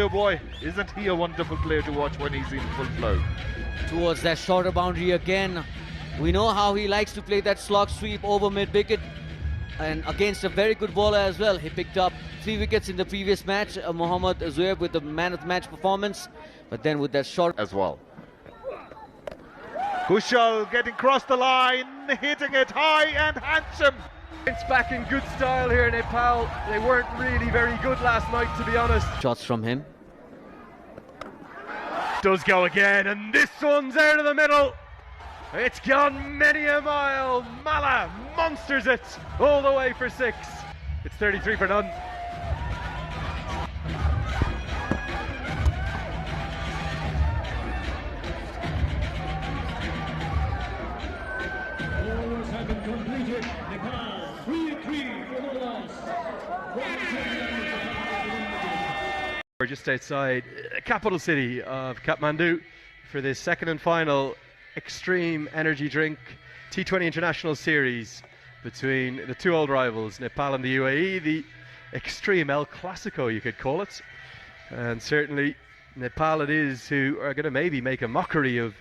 oh boy, isn't he a wonderful player to watch when he's in full flow. Towards that shorter boundary again. We know how he likes to play that slog sweep over mid-wicket, and against a very good bowler as well. He picked up 3 wickets in the previous match, Mohammad Zuhaib with the man of the match performance, but then with that short as well. Kushal getting across the line, hitting it high and handsome. It's back in good style here in Nepal. They weren't really very good last night, to be honest. shots from him. Does go again, and this one's out of the middle. It's gone many a mile. Mala monsters it all the way for 6. It's 33 for none. Overs have been completed. Nepal 3-3 for the loss. We're just outside the capital city of Kathmandu for this second and final extreme energy drink T20 International Series between the two old rivals, Nepal and the UAE, the extreme El Clasico, you could call it. And certainly Nepal it is who are going to maybe make a mockery of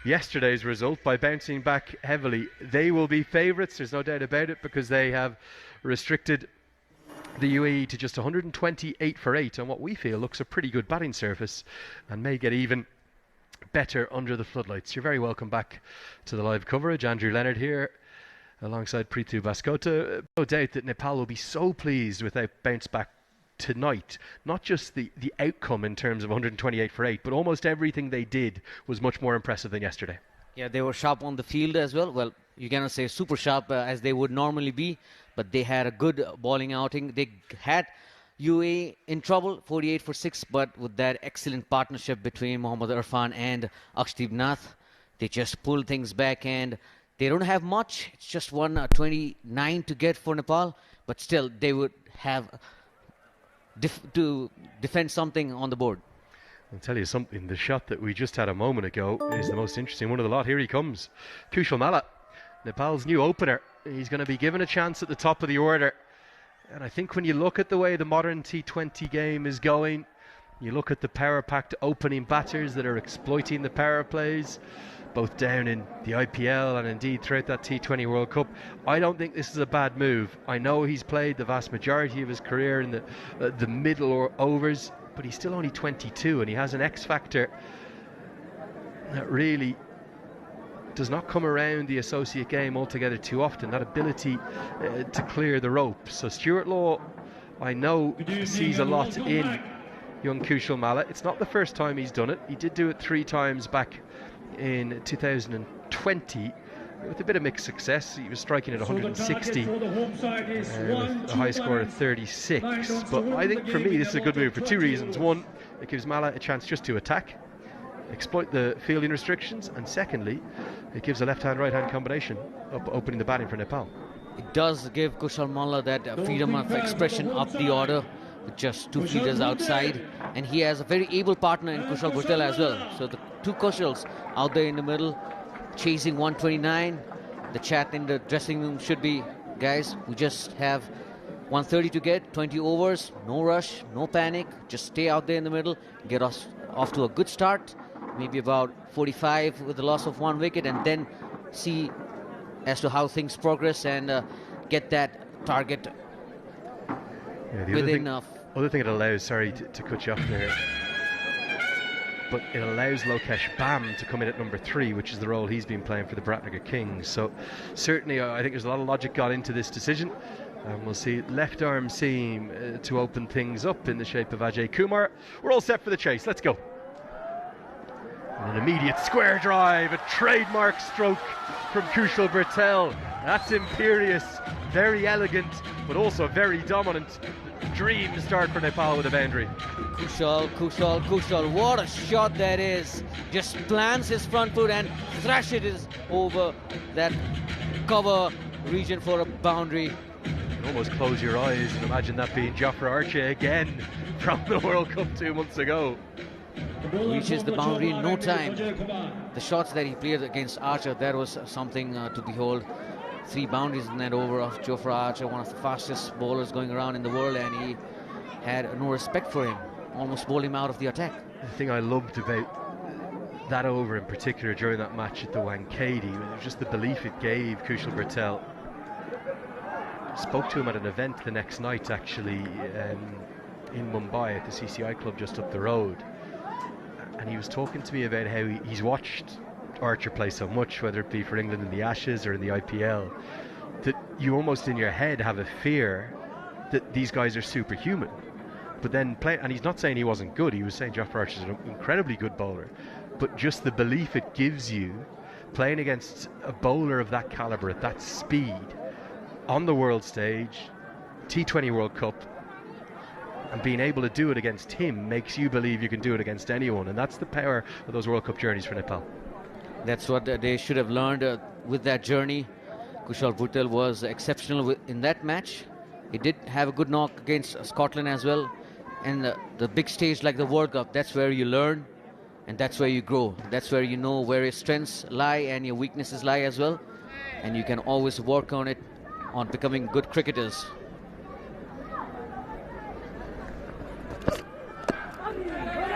yesterday's result by bouncing back heavily. They will be favourites, there's no doubt about it, because they have restricted the UAE to just 128 for 8 on what we feel looks a pretty good batting surface and may get even better under the floodlights. You're very welcome back to the live coverage. Andrew Leonard here alongside Preetu Baskota. No doubt that Nepal will be so pleased with their bounce back tonight. Not just the outcome in terms of 128 for 8, but almost everything they did was much more impressive than yesterday. Yeah, they were sharp on the field as well. Well, you cannot say super sharp as they would normally be, but they had a good bowling outing. They had UAE in trouble, 48 for 6, but with that excellent partnership between Mohammad Irfan and Akshdeep Nath, they just pulled things back, and they don't have much. It's just 129 to get for Nepal, but still they would have to defend something on the board. I'll tell you something, the shot that we just had a moment ago is the most interesting one of the lot. Here he comes, Kushal Malla, Nepal's new opener. He's going to be given a chance at the top of the order. And I think when you look at the way the modern T20 game is going, you look at the power-packed opening batters that are exploiting the power plays, both down in the IPL and indeed throughout that T20 World Cup, I don't think this is a bad move. I know he's played the vast majority of his career in the middle overs, but he's still only 22 and he has an X factor that really does not come around the associate game altogether too often, that ability to clear the rope. So Stuart Law, I know, sees a lot in young Kushal Malla. It's not the first time he's done it. He did do it 3 times back in 2020 with a bit of mixed success. He was striking at 160 with a high score of 36. But I think for me this is a good move for 2 reasons. One, it gives Malla a chance just to attack, exploit the fielding restrictions, and secondly, it gives a left-hand right-hand combination opening the batting for Nepal. It does give Kushal Malla that freedom of expression up the order with just 2 fielders outside, and he has a very able partner in Kushal Gurtel as well. So the 2 Kushals out there in the middle chasing 129. The chat in the dressing room should be, guys, we just have 130 to get, 20 overs, no rush, no panic, just stay out there in the middle, get us off to a good start, maybe about 45 with the loss of 1 wicket, and then see as to how things progress and get that target within enough. Other thing it allows, sorry to cut you off there, but it allows Lokesh Bam to come in at number 3, which is the role he's been playing for the Bratnagar Kings. So certainly I think there's a lot of logic gone into this decision, and we'll see left arm seam to open things up in the shape of Ajay Kumar. We're all set for the chase, let's go. And an immediate square drive, a trademark stroke from Kushal Gurtel. That's imperious, very elegant, but also very dominant. Dream start for Nepal with a boundary. Kushal, what a shot that is. Just plants his front foot and thrashes it over that cover region for a boundary. You can almost close your eyes and imagine that being Jofra Archer again from the World Cup 2 months ago. Reaches the boundary in no time. The shots that he played against Archer, that was something to behold. 3 boundaries in that over of Jofra Archer, one of the fastest bowlers going around in the world, and he had no respect for him. almost bowl him out of the attack. The thing I loved about that over in particular during that match at the Wankhede was just the belief it gave Kushal Gurtel. Spoke to him at an event the next night, actually, in Mumbai at the CCI club just up the road, and he was talking to me about how he's watched Archer play so much, whether it be for England in the Ashes or in the IPL, that you almost in your head have a fear that these guys are superhuman. But then and he's not saying he wasn't good, he was saying Jofra Archer's an incredibly good bowler, but just the belief it gives you playing against a bowler of that calibre at that speed on the world stage, T20 World Cup, and being able to do it against him makes you believe you can do it against anyone, and that's the power of those World Cup journeys for Nepal. That's what they should have learned with that journey. Kushal Gurtel was exceptional in that match. He did have a good knock against Scotland as well. And the big stage like the World Cup, that's where you learn and that's where you grow. That's where you know where your strengths lie and your weaknesses lie as well. And you can always work on it, on becoming good cricketers.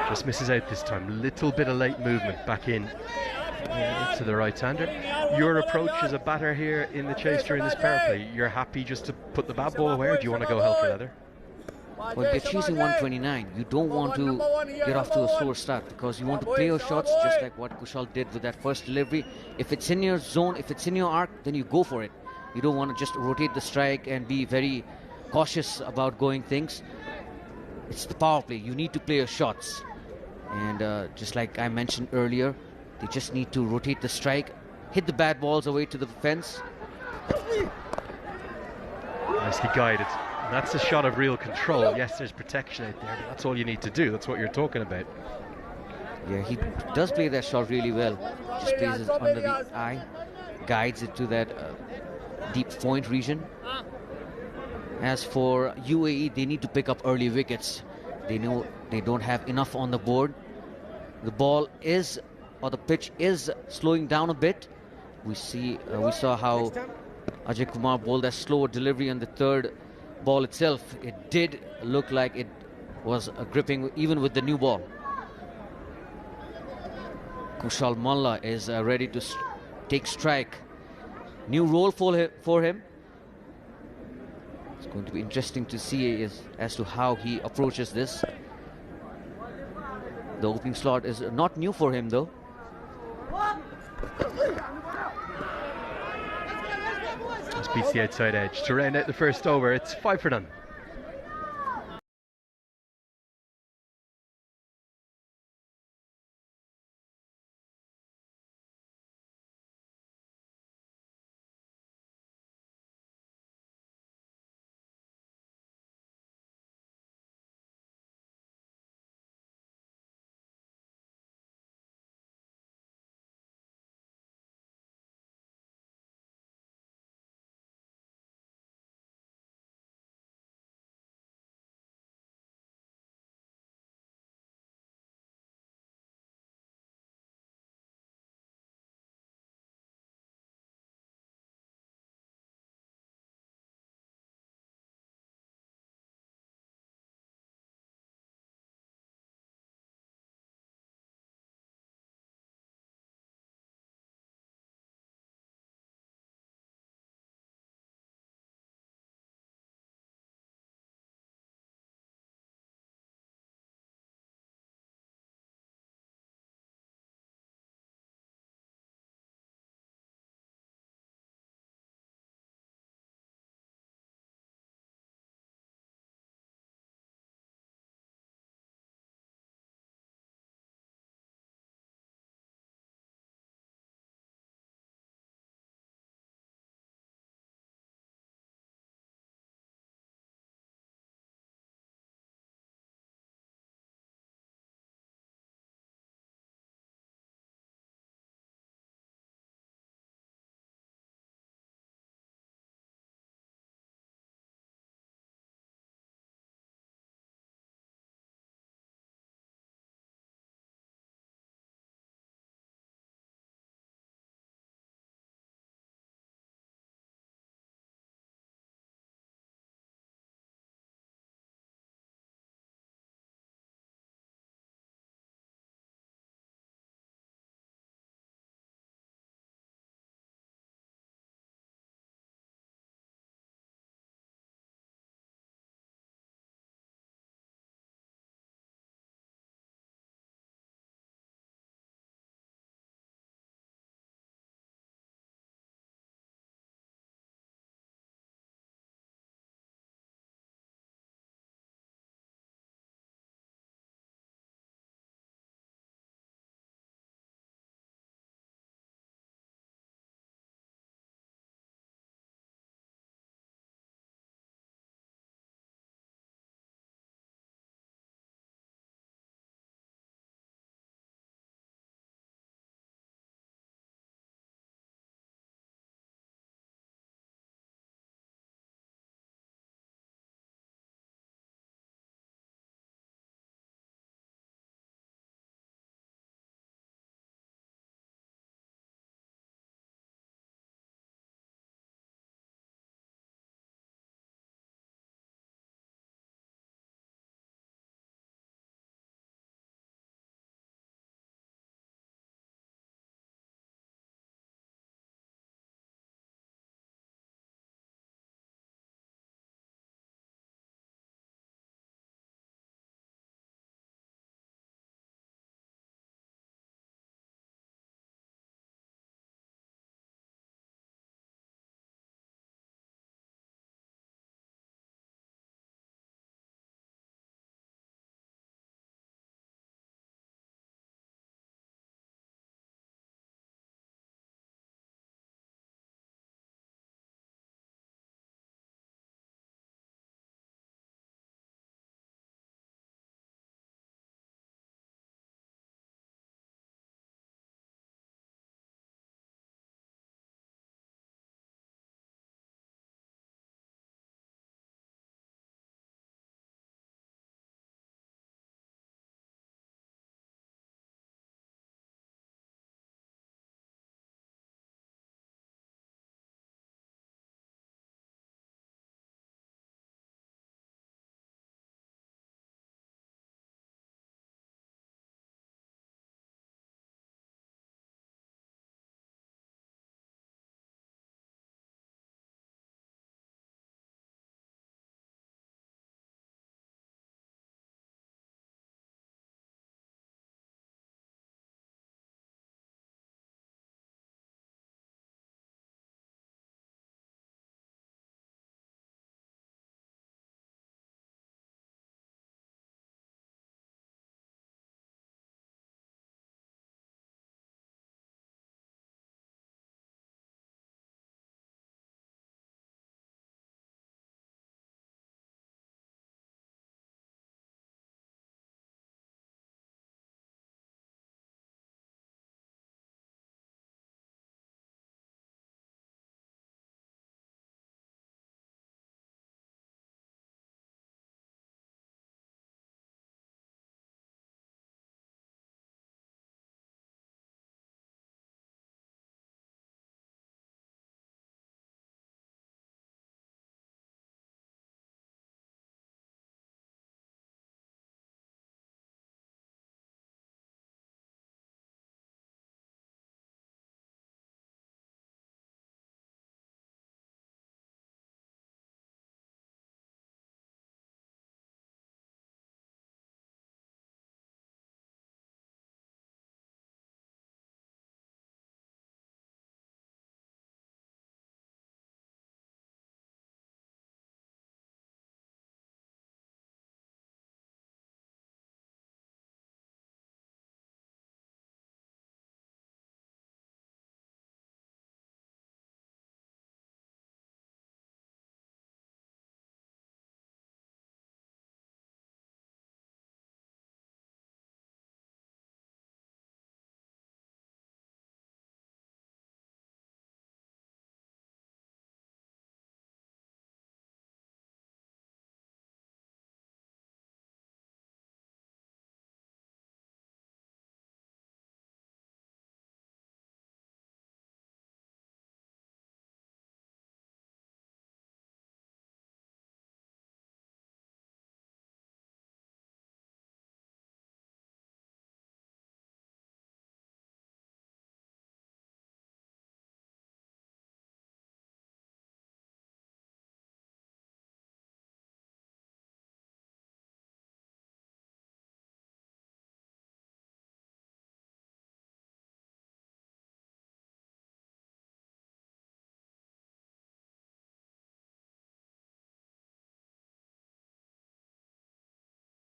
Just misses out this time. Little bit of late movement back in to the right-hander. Your approach as a batter here in the chase during this power play, you're happy just to put the bad ball away, or do you want to go hell for leather? Well, you're chasing 129. You don't want to get off to a slower start because you want to play your shots just like what Kushal did with that first delivery. If it's in your zone, if it's in your arc, then you go for it. You don't want to just rotate the strike and be very cautious about going things. It's the power play. You need to play your shots. And just like I mentioned earlier, they just need to rotate the strike, hit the bad balls away to the fence. Nicely guided. And that's a shot of real control. Yes, there's protection out there, but that's all you need to do. That's what you're talking about. Yeah, he does play that shot really well. Just plays it under the eye, guides it to that deep point region. As for UAE, they need to pick up early wickets. They know they don't have enough on the board. The ball is, or the pitch is slowing down a bit. We saw how Ajay Kumar bowled that slower delivery on the third ball itself. It did look like it was gripping even with the new ball. Kushal Malla is ready to take strike. New role for him. It's going to be interesting to see as to how he approaches this. The opening slot is not new for him though. Just beats the outside edge to round out the first over. It's 5 for none.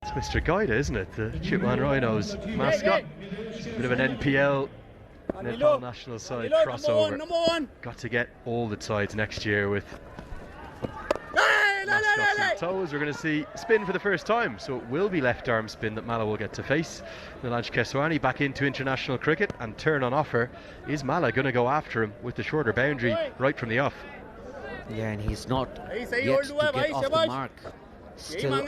It's Mr. Gaida, isn't it? The Chitwan Rhinos mascot. Bit of an NPL, Nepal national side crossover. Got to get all the sides next year with mascots in toes. We're going to see spin for the first time, so it will be left arm spin that Mala will get to face. Nilaj Keswani back into international cricket, and turn on offer. Is Mala going to go after him with the shorter boundary right from the off? Yeah, and he's not yet to get off the mark. Still on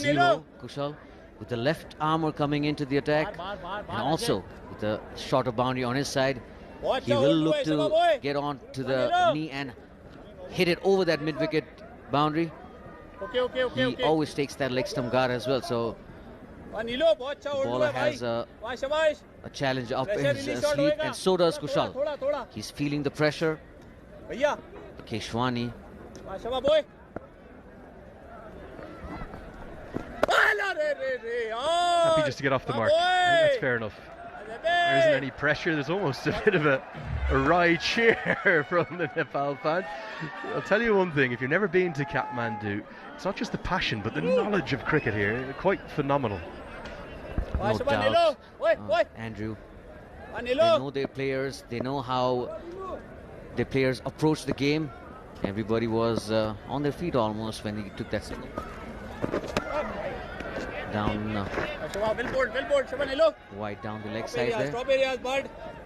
0, Kushal, with the left armour coming into the attack, and also with the shorter boundary on his side. He will look to get on to the knee and hit it over that mid-wicket boundary. He always takes that leg stump guard as well, so bowler has a challenge up his sleeve, and so does Kushal. He's feeling the pressure. Keshwani. Happy just to get off the mark. I think that's fair enough. There isn't any pressure. There's almost a bit of a wry cheer from the Nepal fan. I'll tell you one thing, if you've never been to Kathmandu, it's not just the passion but the knowledge of cricket here. Quite phenomenal. No doubt. Andrew, they know their players, they know how their players approach the game. Everybody was on their feet almost when he took that single. Down wide down the leg side there.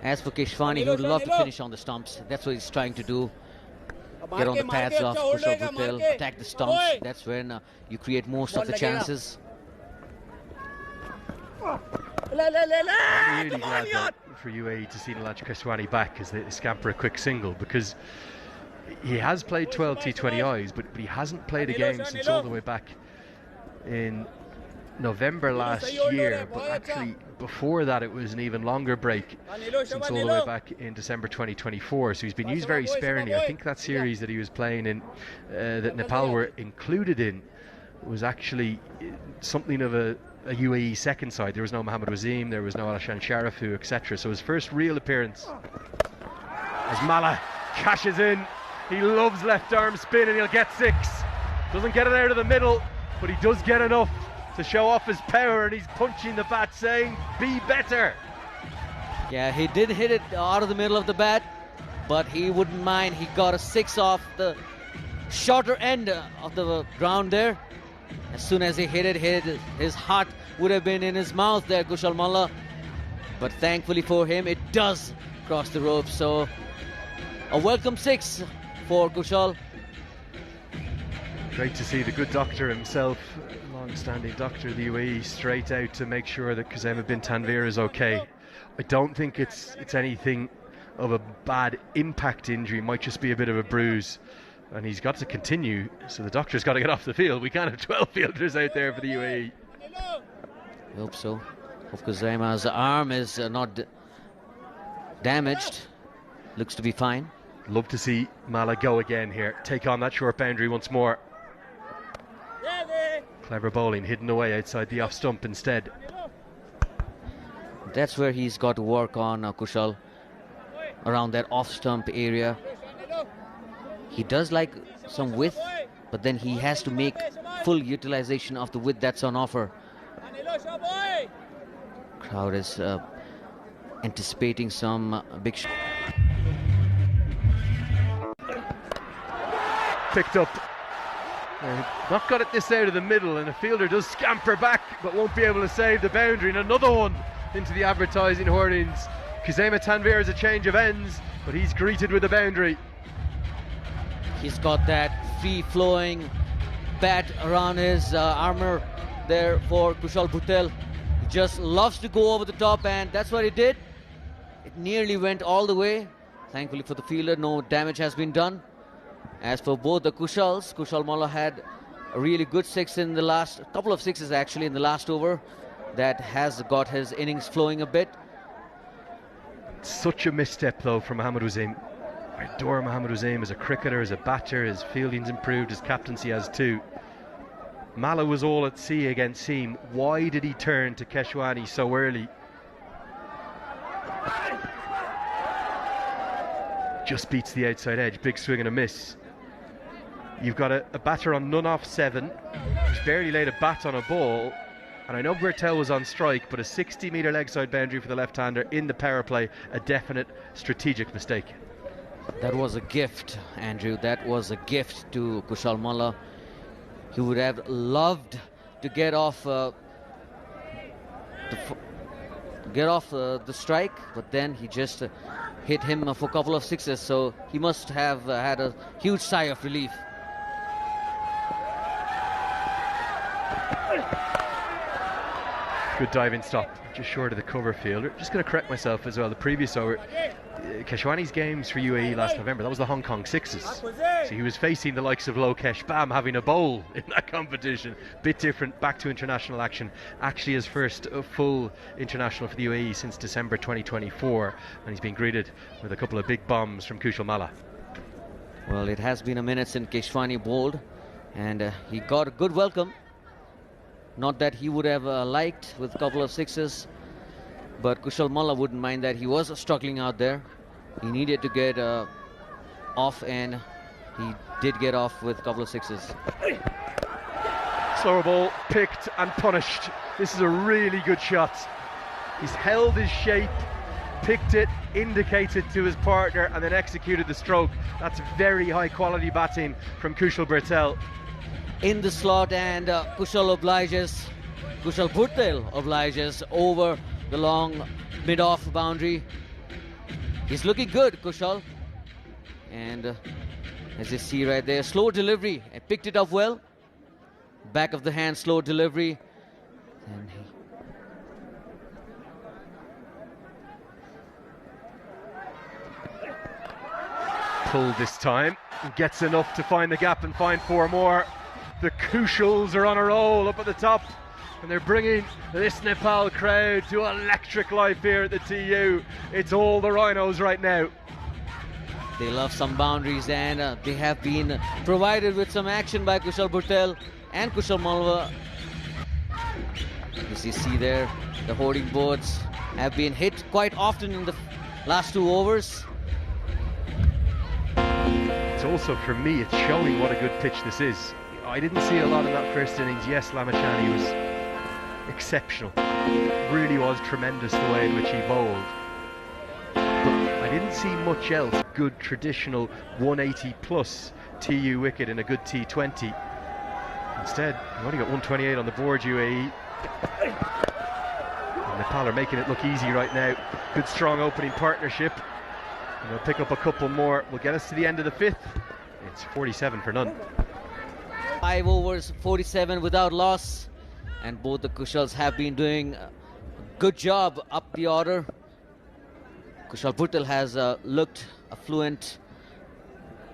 As for Keshwani, he would love to finish on the stumps. That's what he's trying to do. Get on the pads of Kushal Bhutel, attack the stumps. That's when you create most of the chances. I'm really glad for UAE to see Nilaj Keswani back as they scamper a quick single, because he has played 12 T20Is, but he hasn't played a game since all the way back in November last year. But actually before that it was an even longer break, since all the way back in December 2024. So he's been used very sparingly. I think that series that he was playing in, that Nepal were included in, was actually something of a UAE second side. There was no Mohammad Wasim, there was no Alashan Sharafu, etc. So his first real appearance as Mala cashes in. He loves left arm spin and he'll get 6. Doesn't get it out of the middle, but he does get enough to show off his power, and he's punching the bat saying, be better. Yeah, he did hit it out of the middle of the bat, but he wouldn't mind. He got a 6 off the shorter end of the ground there. As soon as he hit it, his heart would have been in his mouth there, Kushal Malla. But thankfully for him, it does cross the rope. So a welcome 6 for Kushal. Great to see the good doctor himself, long-standing doctor of the UAE, straight out to make sure that Kazema bin Tanvir is okay. I don't think it's anything of a bad impact injury. It might just be a bit of a bruise, and he's got to continue, so the doctor's got to get off the field. We can't have 12 fielders out there for the UAE. I hope so. Hope Kazema's arm is not damaged. Looks to be fine. Love to see Mala go again here, take on that short boundary once more. Clever bowling, hidden away outside the off stump instead. That's where he's got to work on, Kushal, around that off stump area. He does like some width, but then he has to make full utilization of the width that's on offer. Crowd is anticipating some big shot. Picked up. Not got it this out of the middle, and the fielder does scamper back but won't be able to save the boundary, and another one into the advertising hoardings. Kazema Tanvir is a change of ends, but he's greeted with a boundary. He's got that free-flowing bat around his armour there for Kushal Bhutel. He just loves to go over the top, and that's what he did. It nearly went all the way. Thankfully for the fielder, no damage has been done. As for both the Kushals, Kushal Malla had a really good 6 in the last, a couple of 6s actually in the last over. That has got his innings flowing a bit. Such a misstep though from Mohammad Wasim. I adore Mohammad Wasim as a cricketer, as a batter. His fielding's improved, his captaincy has too. Malla was all at sea against seam. Why did he turn to Keshwani so early? Just beats the outside edge, big swing and a miss. You've got a batter on none off 7, who's barely laid a bat on a ball, And I know Bertel was on strike, but a 60-metre leg side boundary for the left-hander in the power play, a definite strategic mistake. That was a gift, Andrew. That was a gift to Kushal Malla. He would have loved to get off the strike, but then he just hit him for a couple of sixes. So he must have had a huge sigh of relief. Good diving stop, just short of the cover fielder. Just going to correct myself as well. The previous over, Keshwani's games for UAE last November, that was the Hong Kong sixes. So he was facing the likes of Lokesh Bam having a bowl in that competition. Bit different, back to international action. Actually his first full international for the UAE since December 2024. And he's been greeted with a couple of big bombs from Kushal Malla. Well, it has been a minute since Keshwani bowled, and he got a good welcome. Not that he would have liked with a couple of sixes, but Kushal Malla wouldn't mind that. He was struggling out there. He needed to get off, and he did get off with a couple of sixes. Slower ball, picked and punished. This is a really good shot. He's held his shape, picked it, indicated to his partner, and then executed the stroke. That's very high quality batting from Kushal Bertel. In the slot, and Kushal Bhurtel obliges over the long mid-off boundary. He's looking good, Kushal. And as you see right there, slow delivery. I picked it up well. Back of the hand, slow delivery. And pulled this time, gets enough to find the gap and find four more. The Kushals are on a roll up at the top, and they're bringing this Nepal crowd to electric life here at the TU. It's all the Rhinos right now. they love some boundaries, and they have been provided with some action by Kushal Bhurtel and Kushal Malla. As you see there, the hoarding boards have been hit quite often in the last 2 overs. It's also, for me, it's showing what a good pitch this is. I didn't see a lot in that first innings. Yes, Lamachani was exceptional. Really was tremendous the way in which he bowled. But I didn't see much else. Good traditional 180 plus TU wicket in a good T20. Instead, you only got 128 on the board, UAE. And Nepal are making it look easy right now. Good strong opening partnership. And they'll pick up a couple more. Will get us to the end of the 5th. It's 47 for none. 5 overs, 47 without loss, and both the Kushals have been doing a good job up the order. Kushal Bhurtel has looked affluent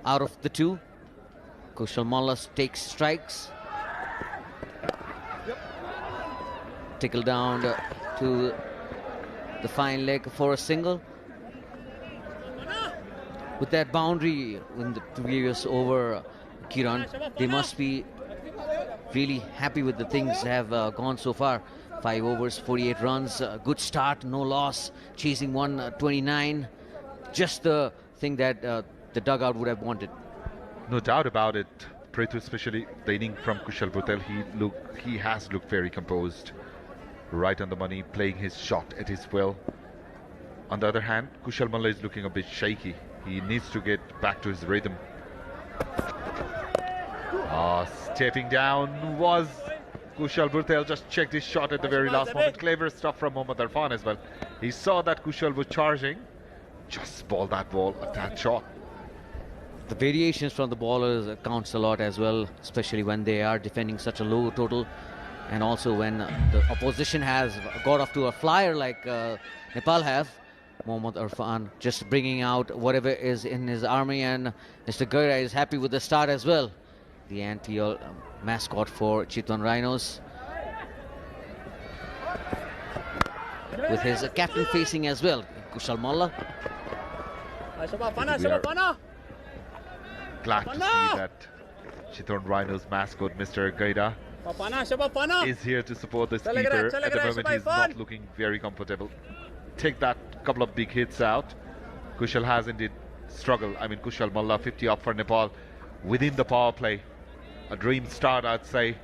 out of the 2. Kushal Malla takes strikes. Tickle down to the fine leg for a single. With that boundary in the previous over, Kiran, they must be really happy with the things that have gone so far. 5 overs, 48 runs, good start, no loss, chasing 129. Just the thing that the dugout would have wanted. No doubt about it. Pretu, especially the inning from Kushal Bhurtel, he has looked very composed, right on the money, playing his shot at his will. On the other hand, Kushal Malla is looking a bit shaky. He needs to get back to his rhythm. Stepping down was Kushal Bhurtel. Just checked his shot at the very last moment. Clever stuff from Mohammad Irfan as well. He saw that Kushal was charging, just balled that ball at that shot. The variations from the bowlers counts a lot as well, especially when they are defending such a low total, and also when the opposition has got off to a flyer like Nepal have. Mohammad Irfan just bringing out whatever is in his army, and Mr. Gaira is happy with the start as well. The anti-mascot for Chitwan Rhinos, with his captain facing as well, Kushal Malla. Glad to see that Chitwan Rhinos mascot, Mr. Gaida, is here to support the keeper. At the moment, he's not looking very comfortable. Take that couple of big hits out. Kushal has indeed struggled. I mean, Kushal Malla 50 up for Nepal within the power play. A dream start, I'd say.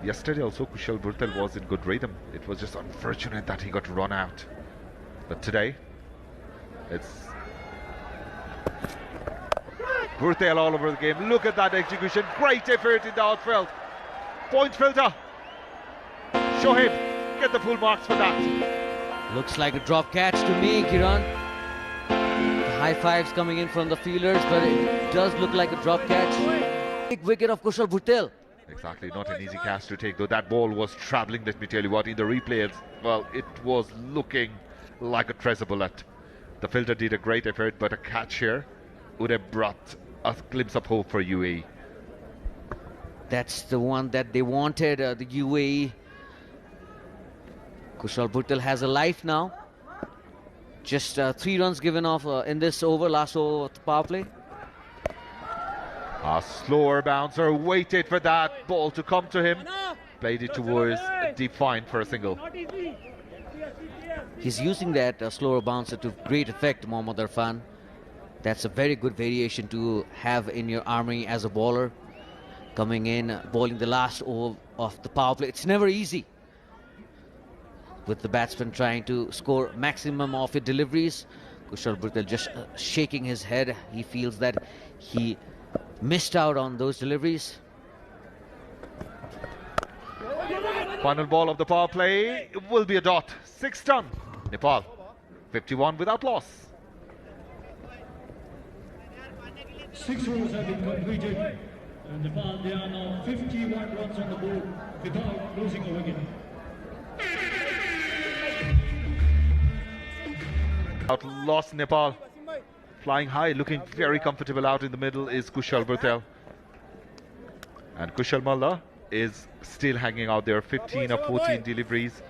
Yesterday also Kushal Burtel was in good rhythm. It was just unfortunate that he got run out. But today, it's Burtel all over the game. Look at that execution. Great effort in the outfield. Point filter. Shoaib, get the full marks for that. Looks like a drop catch to me, Kiran. The high fives coming in from the fielders, but it does look like a drop catch. Big wicket of Kushal Burtel. Exactly, not an easy catch to take, though. That ball was travelling, let me tell you what. In the replays, well, it was looking like a treasure bullet. The fielder did a great effort, but a catch here would have brought a glimpse of hope for UAE. That's the one that they wanted, the UAE. Kushal Burtel has a life now. Just 3 runs given off in this over, last over of the power play. A slower bouncer waited for that ball to come to him. Played it towards a deep fine for a single. He's using that slower bouncer to great effect, Mohammad Irfan. That's a very good variation to have in your armory as a bowler. Coming in, bowling the last over of the power play. It's never easy, with the batsman trying to score maximum of his deliveries. Kushal Burtel just shaking his head. He feels that he missed out on those deliveries. Final ball of the power play will be a dot. 6 done. Nepal 51 without loss. 6 overs have been completed. And Nepal, they are now 51 runs on the board without losing a wicket. Out lost Nepal. Flying high, looking very comfortable out in the middle is Kushal Burtel. And Kushal Malla is still hanging out there. 15 of 14 deliveries.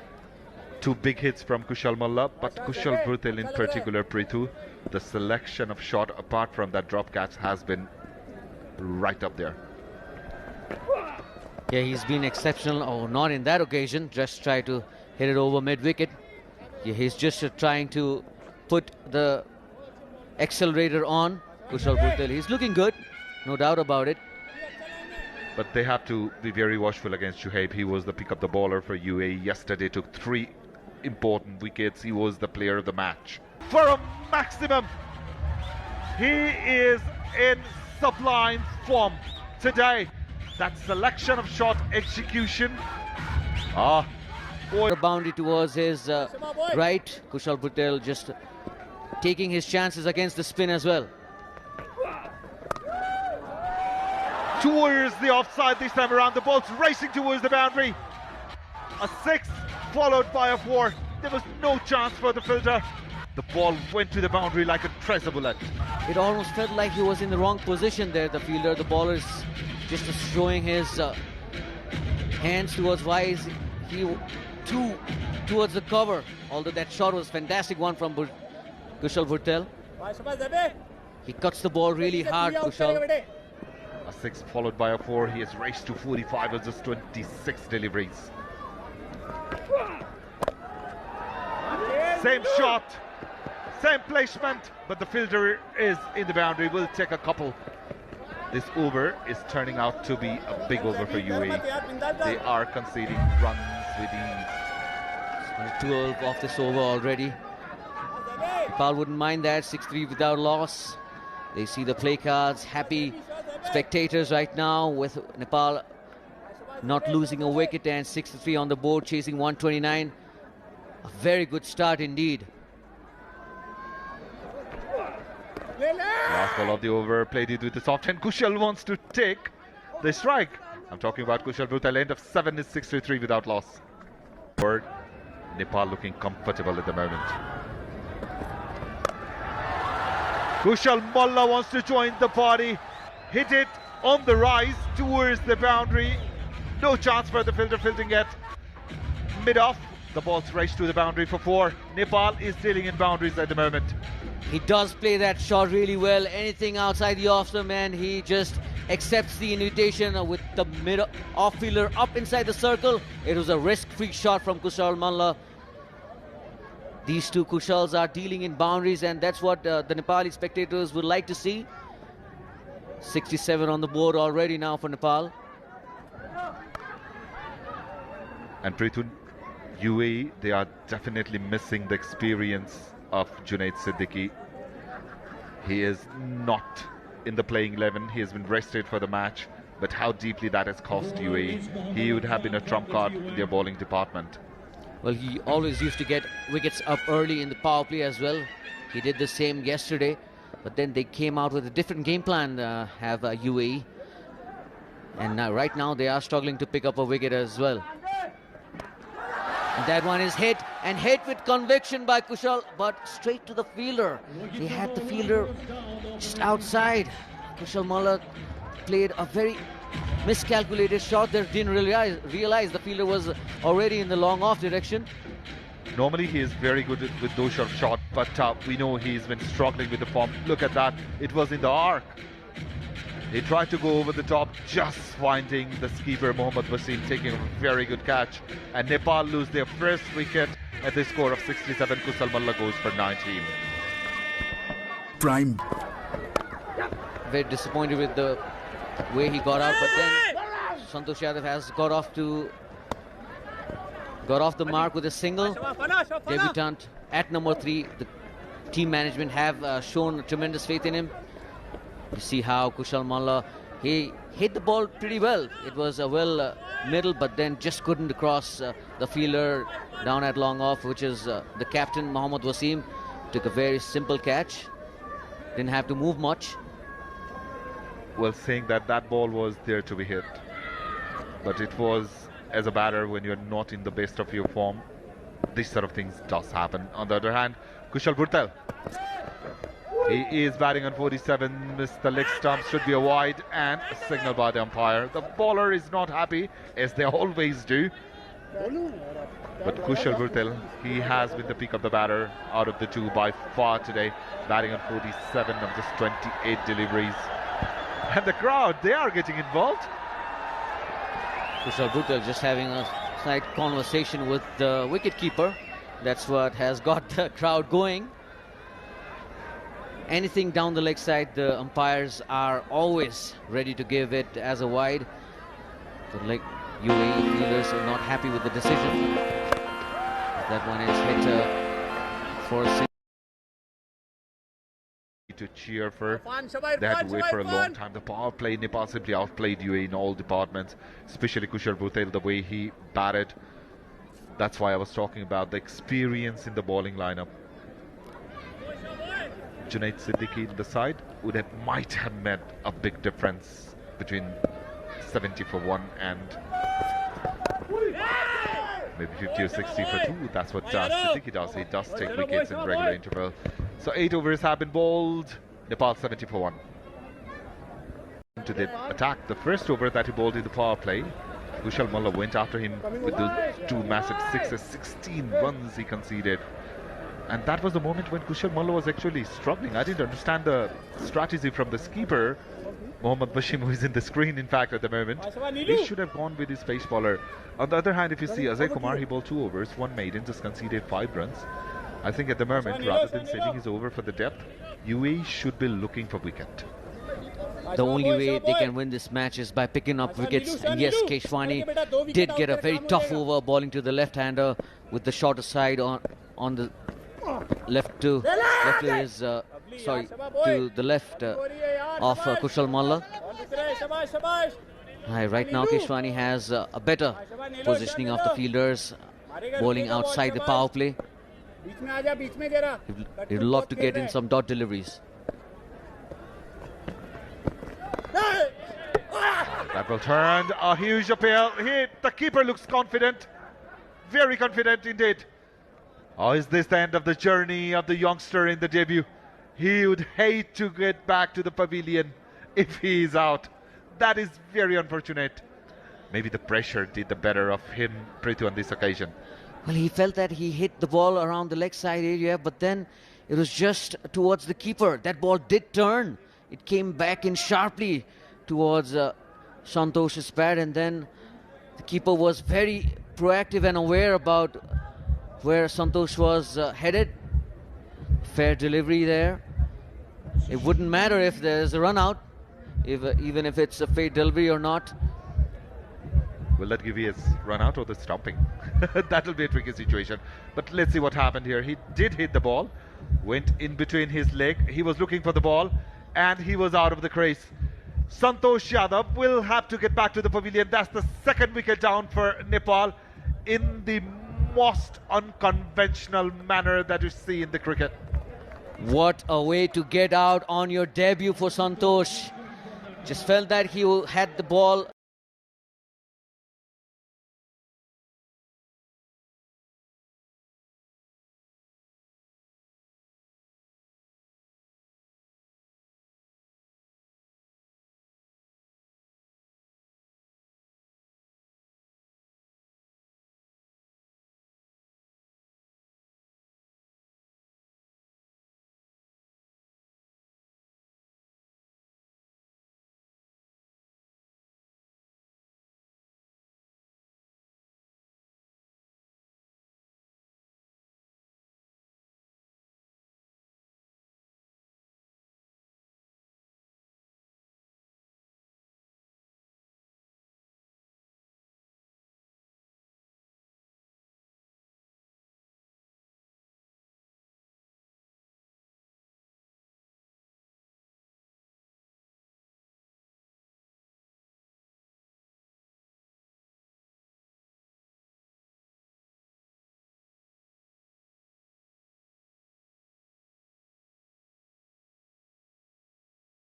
2 big hits from Kushal Malla. But Kushal Burtel in particular, Prithu, the selection of shot apart from that drop catch has been right up there. Yeah, he's been exceptional. Oh, not in that occasion. Just try to hit it over mid-wicket. Yeah, he's just trying to put the accelerator on. Kushal Burtel, he's looking good, no doubt about it. But they have to be very watchful against Shoaib. He was the pick up the bowler for UAE yesterday, took 3 important wickets. He was the player of the match. For a maximum. He is in sublime form today. That selection of shot execution. The boundary towards his right. Kushal Burtel just taking his chances against the spin as well. Towards the offside this time around. The ball's racing towards the boundary. A 6 followed by a 4. There was no chance for the fielder. The ball went to the boundary like a treasure bullet. It almost felt like he was in the wrong position there, the fielder. The bowler is just showing his hands towards why is he towards the cover. Although that shot was a fantastic one from Kushal Burtel. He cuts the ball really hard, Kushal. A 6 followed by a 4. He has raced to 45 with just 26 deliveries. Same shot, same placement, but the fielder is in the boundary. Will take a couple. This over is turning out to be a big over for UAE. They are conceding runs with ease. 12 off this over already. Nepal wouldn't mind that. 6-3 without loss. They see the play cards. Happy spectators right now with Nepal not losing a wicket and 6-3 on the board, chasing 129. A very good start indeed. Last ball of the over, played it with the soft hand. Kushal wants to take the strike. I'm talking about Kushal Burtel. End of 7 is 6-3 without loss. Bird, Nepal looking comfortable at the moment. Kushal Malla wants to join the party. Hit it on the rise towards the boundary. No chance for the fielder fielding it. Mid-off, the ball's raced to the boundary for 4. Nepal is dealing in boundaries at the moment. He does play that shot really well. Anything outside the off-stump, man, he just accepts the invitation with the mid-off fielder up inside the circle. It was a risk-free shot from Kushal Malla. These two Kushals are dealing in boundaries, and that's what the Nepali spectators would like to see. 67 on the board already now for Nepal. And Prithun, UAE, they are definitely missing the experience of Junaid Siddiqui. He is not in the playing 11. He has been rested for the match. But how deeply that has cost UAE. He would have been a trump card in their bowling department. Well, he always used to get wickets up early in the power play as well. He did the same yesterday. But then they came out with a different game plan, UAE. And right now they are struggling to pick up a wicket as well. And that one is hit, and hit with conviction by Kushal, but straight to the fielder. They had the fielder just outside. Kushal Malla played a very miscalculated shot there. Didn't realize the fielder was already in the long off direction. Normally he is very good with those short shots, but we know he's been struggling with the form. Look at that, it was in the arc. He tried to go over the top, just finding the skipper Mohammad Wasim taking a very good catch. And Nepal lose their first wicket at the score of 67. Kushal Malla goes for 19. Prime. Very disappointed with the way he got out, but then Santosh Yadav has got off the mark with a single. Debutant at number 3. The team management have shown tremendous faith in him. You see how Kushal Malla, he hit the ball pretty well. It was a middle, but then just couldn't cross the fielder down at long off, which is the captain Mohammad Wasim. Took a very simple catch. Didn't have to move much. Well, saying that ball was there to be hit, but it was, as a batter, when you're not in the best of your form, this sort of things does happen. On the other hand, Kushal Bhurtel, he is batting on 47, missed the leg stump, should be a wide, and a signal by the umpire. The bowler is not happy, as they always do. But Kushal Bhurtel, he has been the pick of the batter out of the two by far today, batting on 47 of just 28 deliveries. And the crowd, they are getting involved. Kushal Bhurtel just having a slight conversation with the wicketkeeper. That's what has got the crowd going. Anything down the leg side, the umpires are always ready to give it as a wide. The UAE fielders are not happy with the decision. That one is hit for a single. To cheer for. They had to wait for a long time. The power play, Nepal simply outplayed UAE in all departments, especially Kushal Bhurtel, the way he batted. That's why I was talking about the experience in the bowling lineup. Junaid Siddiqui in the side might have made a big difference between 70 for 1 and maybe 50 or 60 for 2. That's what Siddiqui does. He does take wickets in regular interval. So 8 overs have been bowled. Nepal 70 for 1. To the attack, the first over that he bowled in the power play, Kushal Malla went after him with those 2 massive sixes. 16 runs he conceded. And that was the moment when Kushal Malla was actually struggling. I didn't understand the strategy from the skipper, Mohammad Wasim, who is in the screen, in fact, at the moment. He should have gone with his pace bowler. On the other hand, if you see Ajay Kumar, he bowled 2 overs, 1 maiden, just conceded 5 runs. I think at the moment, rather than sending his over for the depth, UAE should be looking for wicket. The only way they can win this match is by picking up wickets. And yes, Keshwani did get a very tough over, bowling to the left-hander with the shorter side on the left to the left of Kushal Malla. Right now, Keshwani has a better positioning of the fielders, bowling outside the power play. He'd love to get in some dot deliveries. That will turn a huge appeal. The keeper looks confident, very confident indeed. Oh, is this the end of the journey of the youngster in the debut? He would hate to get back to the pavilion if he is out. That is very unfortunate. Maybe the pressure did the better of him, Prithu, on this occasion. Well, he felt that he hit the ball around the leg side area, but then it was just towards the keeper. That ball did turn. It came back in sharply towards Santosh's pad, and then the keeper was very proactive and aware about where Santosh was headed. Fair delivery there. It wouldn't matter if there's a run out, even if it's a fair delivery or not. Will that give his run out or the stomping? That'll be a tricky situation. But let's see what happened here. He did hit the ball, went in between his leg. He was looking for the ball, and he was out of the crease. Santosh Yadav will have to get back to the pavilion. That's the second wicket down for Nepal in the most unconventional manner that you see in the cricket. What a way to get out on your debut for Santosh. Just felt that he had the ball.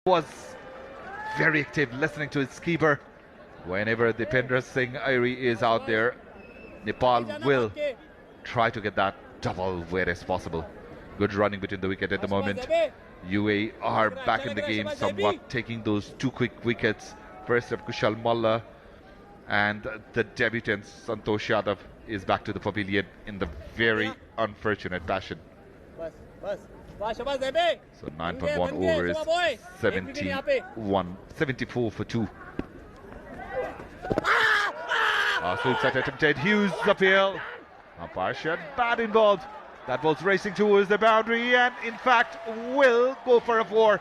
Was very active, listening to his keeper. Whenever Dipendra Singh Airi is out there, Nepal will try to get that double where as possible. Good running between the wicket at the moment. UAE are back in the game somewhat, taking those two quick wickets. First of Kushal Malla, and the debutant Santosh Yadav is back to the pavilion in the very unfortunate fashion. So 9.1 overs, 74 for 2. Sweep set attempted, Hughes appeal. Umpire said bad involved. That ball's racing towards the boundary and in fact will go for a 4.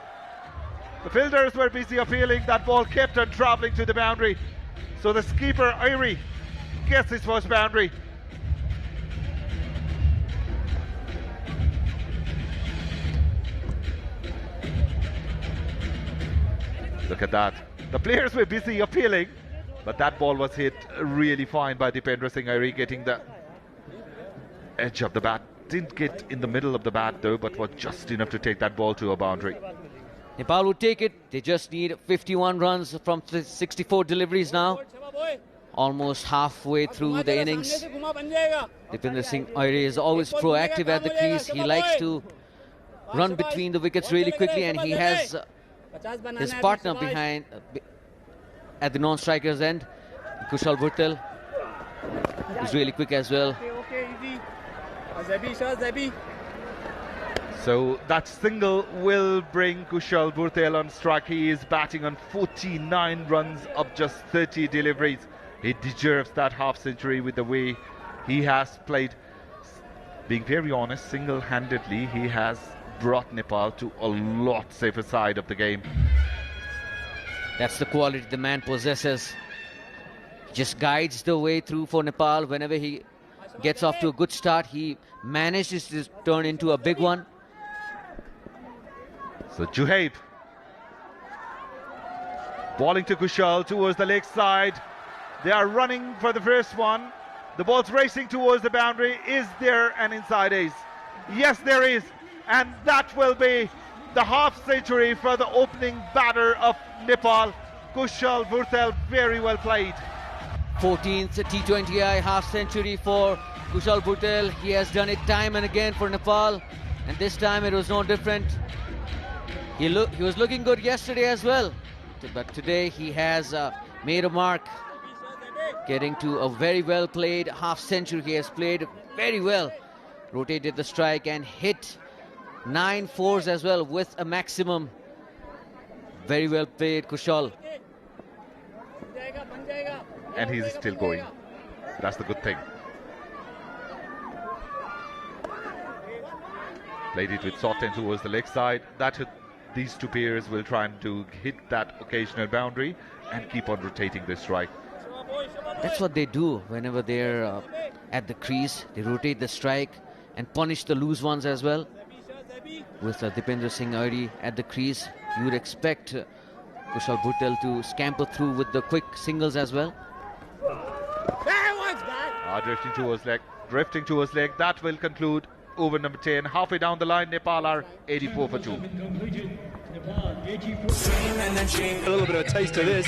The fielders were busy appealing, that ball kept on travelling to the boundary. So the skipper Airi gets his first boundary. Look at that. The players were busy appealing, but that ball was hit really fine by Dipendra Singh Airi, getting the edge of the bat. Didn't get in the middle of the bat though, but was just enough to take that ball to a boundary. Nepal would take it. They just need 51 runs from 64 deliveries now. Almost halfway through the innings. Dipendra Singh Airi is always proactive at the crease. He likes to run between the wickets really quickly, and he has his partner behind at the non-striker's end, Kushal Bhurtel, is really quick as well. So that single will bring Kushal Bhurtel on strike. He is batting on 49 runs of just 30 deliveries. He deserves that half century with the way he has played. Being very honest, single-handedly he has brought Nepal to a lot safer side of the game. That's the quality the man possesses. Just guides the way through for Nepal. Whenever he gets off to a good start, he manages to turn into a big one. So Juhaib balling to Kushal towards the leg side. They are running for the first one. The ball's racing towards the boundary. Is there an inside ace? Yes, there is. And that will be the half century for the opening batter of Nepal. Kushal Bhurtel, very well played. 14th T20I half century for Kushal Bhurtel. He has done it time and again for Nepal, and this time it was no different. He was looking good yesterday as well, but today he has made a mark, getting to a very well played half century. He has played very well, rotated the strike and hit 9 fours as well with a maximum. Very well played, Kushal. And he's still going. That's the good thing. Played it with Sotten towards the leg side. These two players will try and hit that occasional boundary and keep on rotating the strike. That's what they do whenever they're at the crease. They rotate the strike and punish the loose ones as well. With Dipendra Singh Airi at the crease, you would expect Kushal Bhutel to scamper through with the quick singles as well. Drifting towards leg. That will conclude over number 10. Halfway down the line, Nepal are 84 for 2. A little bit of a taste of this.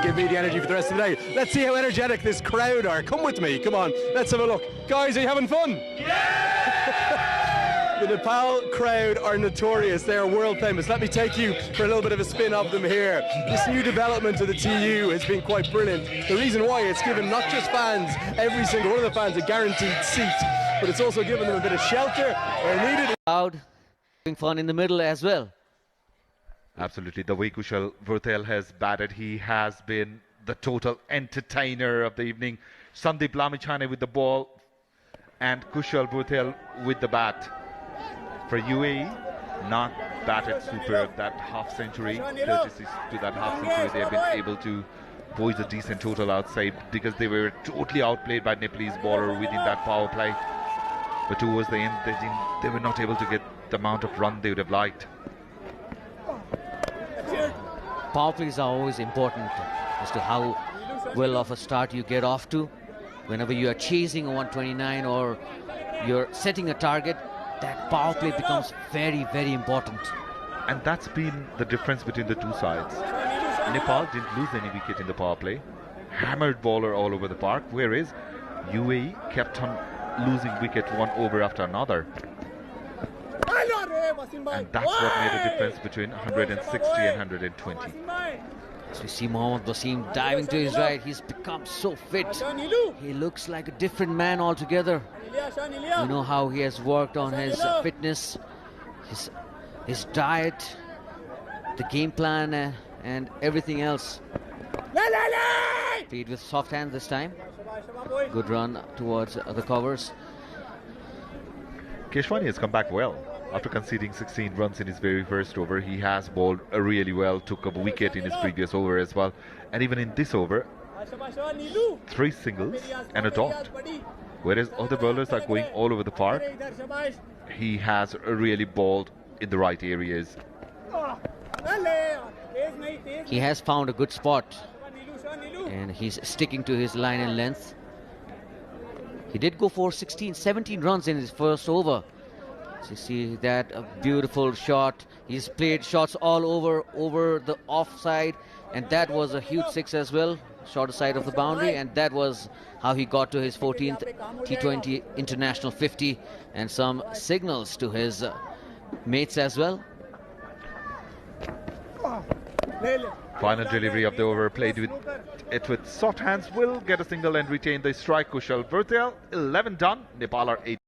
Give me the energy for the rest of the day. Let's see how energetic this crowd are. Come with me, come on, let's have a look. Guys, are you having fun? The Nepal crowd are notorious. They are world famous. Let me take you for a little bit of a spin of them here. This new development of the TU has been quite brilliant. The reason why, it's given not just fans, every single one of the fans, a guaranteed seat, but it's also given them a bit of shelter where needed. Crowd having fun in the middle as well. Absolutely. The way Kushal Bhutel has batted, he has been the total entertainer of the evening. Sandeep Lamichhane with the ball and Kushal Bhutel with the bat. For UAE, not batted superb. That half century, courtesy to that half century, they have been able to poise a decent total outside because they were totally outplayed by Nepalese bowler within that power play. But towards the end, they were not able to get the amount of run they would have liked. Power plays are always important as to how well of a start you get off to. Whenever you are chasing a 129 or you're setting a target, that power play becomes very, very important. And that's been the difference between the two sides. Nepal didn't lose any wicket in the power play. Hammered bowler all over the park, whereas UAE kept on losing wicket one over after another. And that's what made a difference between 160 and 120. As we see Mohammad Wasim diving to his right, he's become so fit. He looks like a different man altogether. You know how he has worked on his fitness, his diet, the game plan and everything else. Played with soft hands this time. Good run towards the covers. Keshwani has come back well. After conceding 16 runs in his very first over, he has bowled really well, took a wicket in his previous over as well. And even in this over, 3 singles and a dot. Whereas other bowlers are going all over the park, he has really bowled in the right areas. He has found a good spot and he's sticking to his line and length. He did go for 17 runs in his first over. So you see that, a beautiful shot. He's played shots all over the offside, and that was a huge 6 as well, shorter side of the boundary, and that was how he got to his 14th T20 international 50 and some signals to his mates as well. Final delivery of the over, played with soft hands, will get a single and retain the strike. Kushal Bhutel, 11 done. Nepal are 8.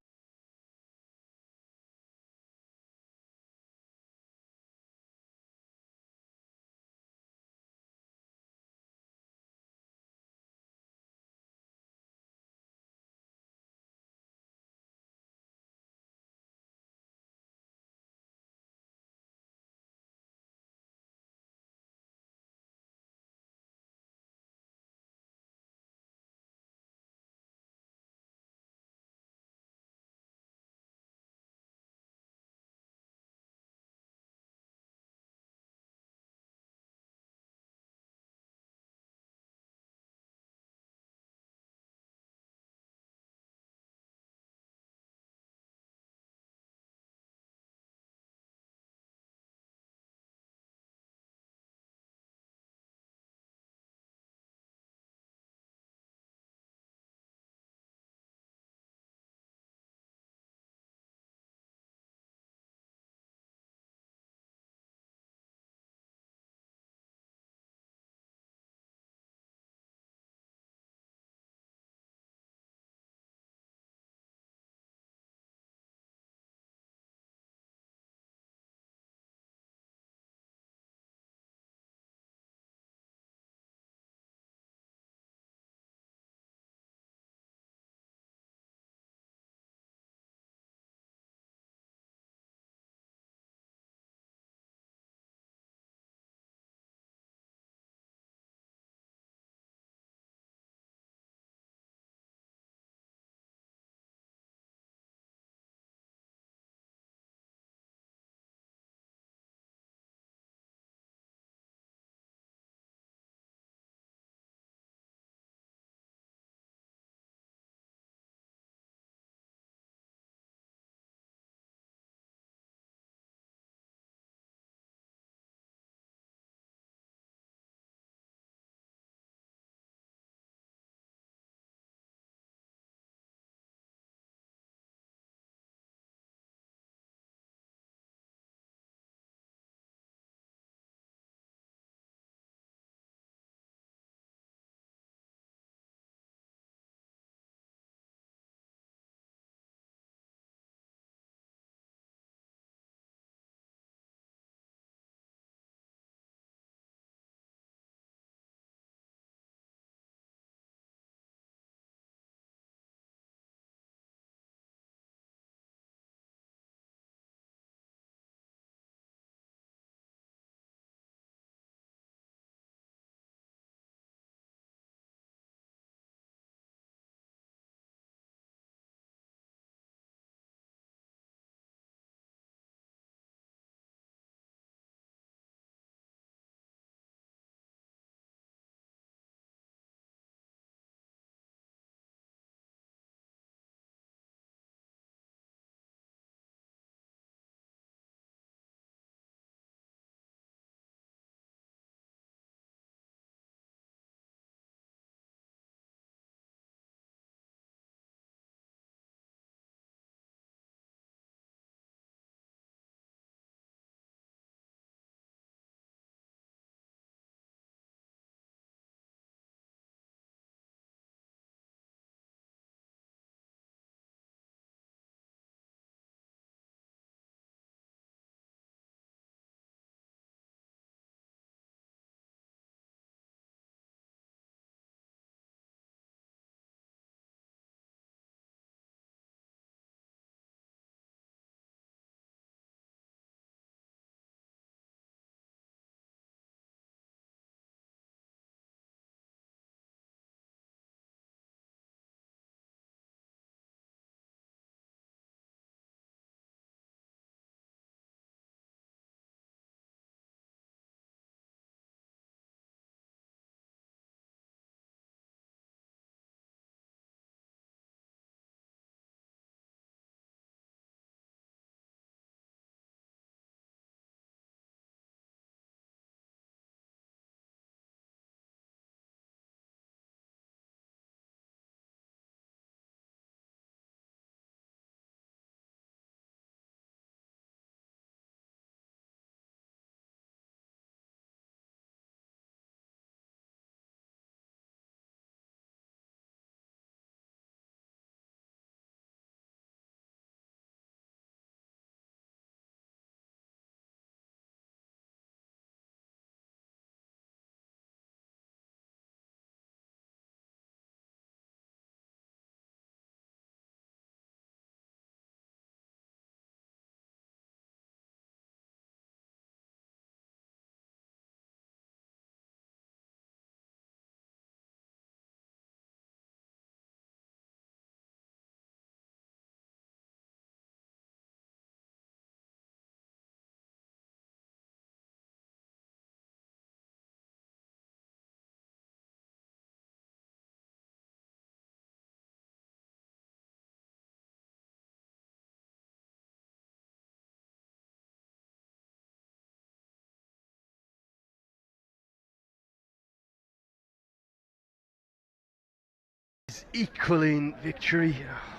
equaling victory.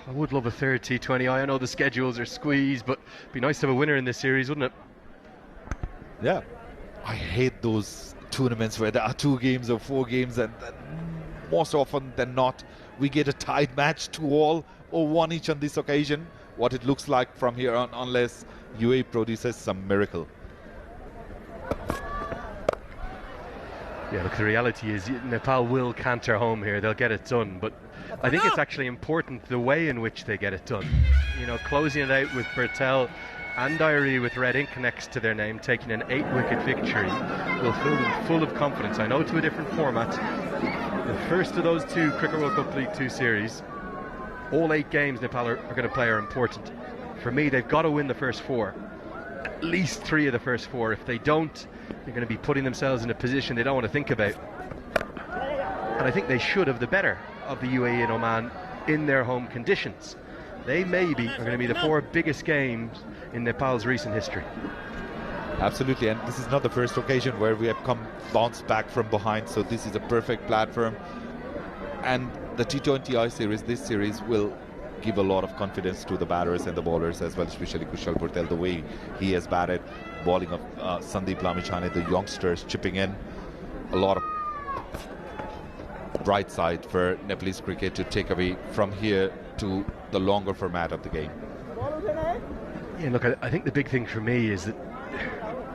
I would love a third T20I. I know the schedules are squeezed, but it'd be nice to have a winner in this series, wouldn't it? Yeah. I hate those tournaments where there are 2 games or 4 games, and most often than not, we get a tied match 2-all or 1 each on this occasion. What it looks like from here on, unless UAE produces some miracle. Yeah, look, the reality is Nepal will canter home here. They'll get it done, but I think it's actually important the way in which they get it done. You know, closing it out with Bertel and Diary with red ink next to their name, taking an 8-wicket victory, will fill them full of confidence. I know to a different format. The first of those 2 Cricket World Cup League 2 series, all 8 games Nepal are going to play are important. For me, they've got to win the first 4. At least 3 of the first 4. If they don't, they're going to be putting themselves in a position they don't want to think about. And I think they should have the better of the UAE and Oman in their home conditions. They maybe are going to be the 4 biggest games in Nepal's recent history. Absolutely, and this is not the first occasion where we have bounced back from behind, so this is a perfect platform. And the T20I series, this series will give a lot of confidence to the batters and the bowlers as well, especially Kushal Bhurtel, the way he has batted, bowling of Sandeep Lamichhane, the youngsters chipping in. A lot of bright side for Nepalese cricket to take away from here to the longer format of the game. Yeah, look, I think the big thing for me is that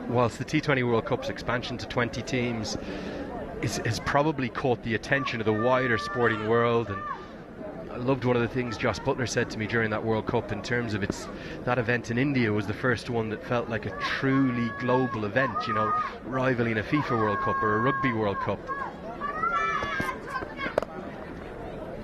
whilst the T20 World Cup's expansion to 20 teams has probably caught the attention of the wider sporting world, and I loved one of the things Joss Butler said to me during that World Cup in terms of that event in India was the first one that felt like a truly global event, you know, rivaling a FIFA World Cup or a Rugby World Cup.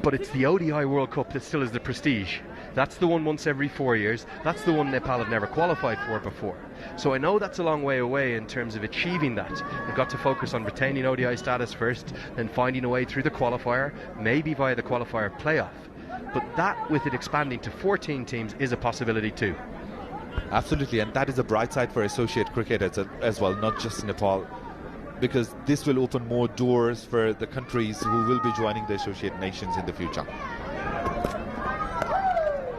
But it's the ODI World Cup that still is the prestige. That's the one once every 4 years. That's the one Nepal have never qualified for before. So I know that's a long way away in terms of achieving that. They've got to focus on retaining ODI status first, then finding a way through the qualifier, maybe via the qualifier playoff. But that, with it expanding to 14 teams, is a possibility too. Absolutely, and that is a bright side for associate cricket as well, not just Nepal, because this will open more doors for the countries who will be joining the associate nations in the future.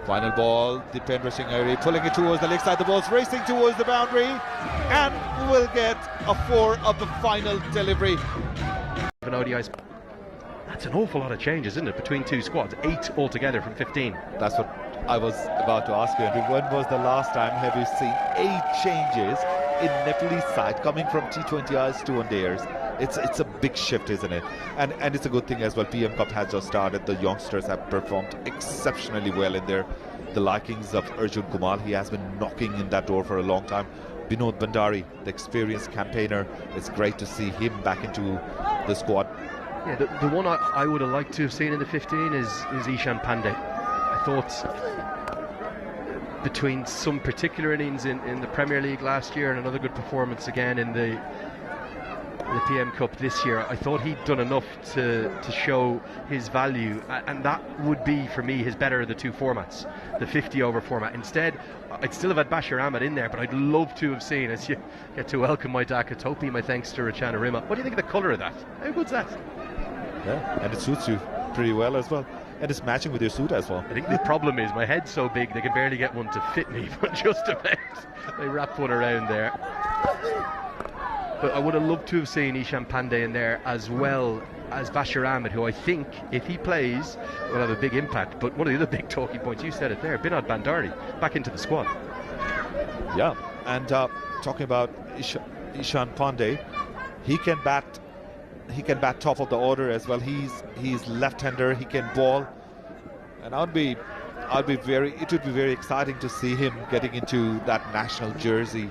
Final ball, Dipendra Singh Airi pulling it towards the leg side. The ball's racing towards the boundary, and we'll get a 4 of the final delivery. ODIs. That's an awful lot of changes, isn't it, between 2 squads? 8 altogether from 15. That's what I was about to ask you, Andrew. When was the last time have you seen 8 changes in Nepalese side coming from T20Is to one-dayers? It's a big shift, isn't it? And it's a good thing as well. PM Cup has just started. The youngsters have performed exceptionally well in there. The likings of Arjun Kumar, he has been knocking in that door for a long time. Binod Bandari, the experienced campaigner, it's great to see him back into the squad. Yeah, the one I would have liked to have seen in the 15 is Ishan Pandey. I thought between some particular innings in the Premier League last year and another good performance again in the PM Cup this year, I thought he'd done enough to show his value, and that would be for me his better of the 2 formats, the 50 over format. Instead, I'd still have had Bashir Ahmed in there, but I'd love to have seen, as you get to welcome my Dhaka Topi, my thanks to Rachana Rima. What do you think of the colour of that? How good's that? Yeah, and it suits you pretty well as well, and it's matching with your suit as well. I think the problem is my head's so big they can barely get one to fit me, but just about they wrap one around there. But I would have loved to have seen Ishan Pandey in there as well as Bashir Ahmed, who I think, if he plays, will have a big impact. But one of the other big talking points, you said it there, Binod Bandari back into the squad. Yeah, and talking about Ishan Pandey, he can bat top of the order as well. He's left-hander, he can bowl, and it would be very exciting to see him getting into that national jersey.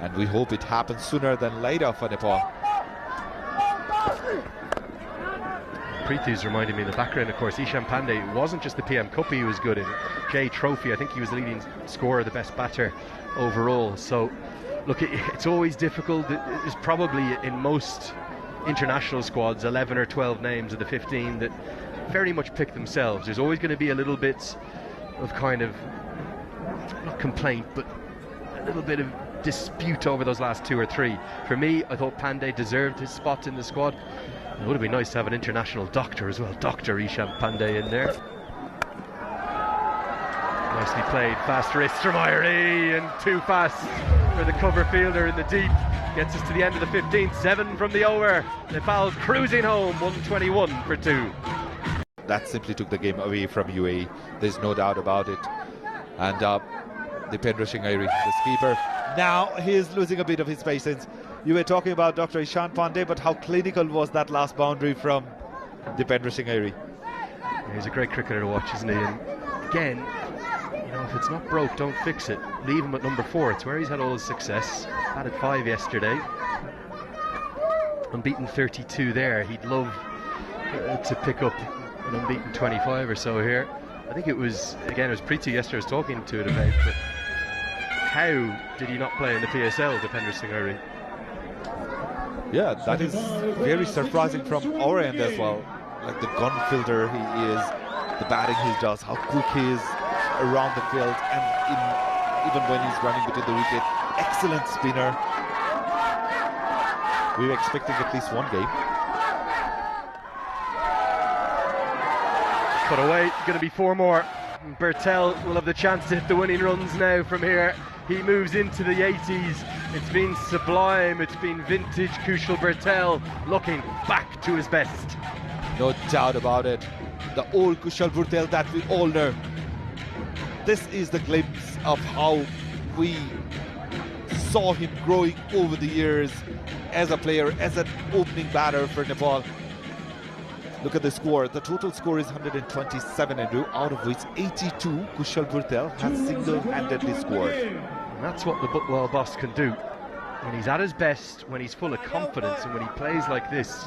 And we hope it happens sooner than later for Nepal. Preethi's reminding me in the background, of course, Ishan Pandey wasn't just the PM Cup he was good in. J Trophy, I think he was the leading scorer, the best batter overall. So, look, it's always difficult. There's probably in most international squads 11 or 12 names of the 15 that very much pick themselves. There's always going to be a little bit of kind of, not complaint, but a little bit of dispute over those last 2 or 3. For me, I thought Pandey deserved his spot in the squad. It would have been nice to have an international doctor as well, Dr. Ishan Pandey in there. Nicely played, fast wrist from Irie, and too fast for the cover fielder in the deep. Gets us to the end of the 15th, 7 from the over. Nepal's cruising home, 121 for 2. That simply took the game away from UAE. There's no doubt about it. And Dipendra Singh Irie, the skipper, now he's losing a bit of his patience. You were talking about Dr. Ishan Pandey, but how clinical was that last boundary from Dipendra Singh Irie? He's a great cricketer to watch, isn't he? And again, you know, if it's not broke, don't fix it. Leave him at number 4. It's where he's had all his success. Batted 5 yesterday. Unbeaten 32 there. He'd love to pick up an unbeaten 25 or so here. I think it was Preeti yesterday I was talking to it about, but how did he not play in the PSL, Dipendra Singh Irie? Yeah, that is very surprising from our end as well. Like the gun fielder he is, the batting he does, how quick he is around the field, and even when he's running between the wicket, excellent spinner. We were expecting at least one game. Cut away, going to be 4 more. Bertel will have the chance to hit the winning runs now from here. He moves into the 80s. It's been sublime, it's been vintage Kushal Bertel looking back to his best. No doubt about it. The old Kushal Bertel that we all know. This is the glimpse of how we saw him growing over the years as a player, as an opening batter for Nepal. Look at the score. The total score is 127, Andrew, out of which 82 Kushal Bertel has single-handedly scored. And that's what the Butwell boss can do. When he's at his best, when he's full of confidence, and when he plays like this,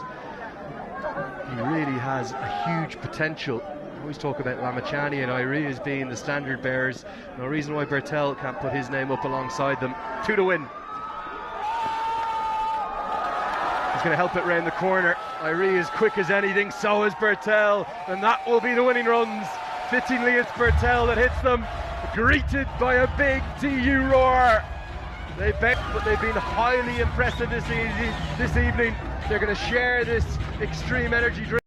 he really has a huge potential. I always talk about Lamachani and Irie as being the standard bearers. No reason why Bertel can't put his name up alongside them. 2 to win. He's going to help it round the corner. Irie is quick as anything, so is Bertel, and that will be the winning runs. Fittingly, it's Bertel that hits them, greeted by a big TU roar. They've been highly impressive this evening. They're going to share this extreme energy drink.